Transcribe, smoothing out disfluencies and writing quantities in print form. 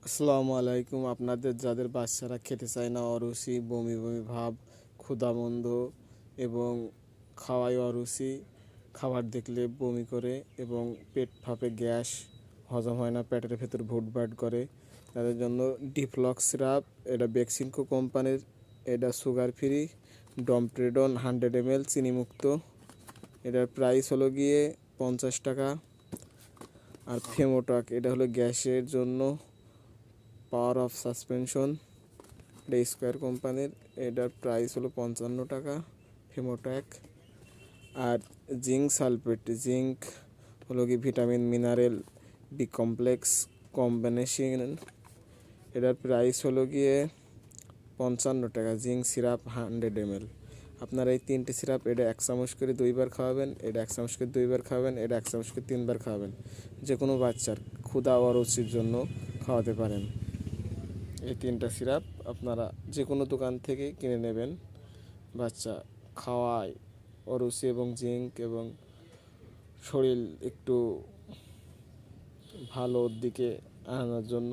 আসসালামু আলাইকুম। আপনাদের যাদের বাচ্চারা খেতে চায় না, অরুচি, বমি বমি ভাব, ক্ষুধামন্দ এবং খাওয়ায় অরুচি, খাবার দেখলে বমি করে এবং পেট ফাঁপে, গ্যাস, হজম হয় না, পেটের ভেতর ভুটভাট করে, তাদের জন্য ডিফ্লক্স সিরাপ, এটা বেক্সিমকো কোম্পানির, এটা সুগার ফ্রি, ডমপ্রেডন 100 ml চিনিমুক্ত। এটার প্রাইস হলো গিয়ে 50 টাকা। আর ফেমোটক, এটা হলো গ্যাসের জন্য, পাওয়ার অফ সাসপেনশন, এটা স্কোয়ার কোম্পানির, এটার প্রাইস হলো 55 টাকা ফেমোট্যাক। আর জিঙ্ক সালফেট, জিঙ্ক হলো কি vitamin mineral B complex combination, এটার প্রাইস হলো গিয়ে 55 টাকা। Zinc syrup 100 ml। আপনারা এই তিনটে সিরাপ, এটা 1 চামচ করে 2বার খাওয়াবেন, এটা 1 চামচ করে 2বার খাওয়াবেন, এটা 1 চামচ করে 3বার খাওয়াবেন। যে কোনো বাচ্চার ক্ষুধা ও অরুচির জন্য খাওয়াতে পারেন। এই তিনটা সিরাপ আপনারা যে কোনো দোকান থেকে কিনে নেবেন। বাচ্চা খাওয়ায় অরুচি এবং জিঙ্ক এবং শরীর একটু ভালোর দিকে আনার জন্য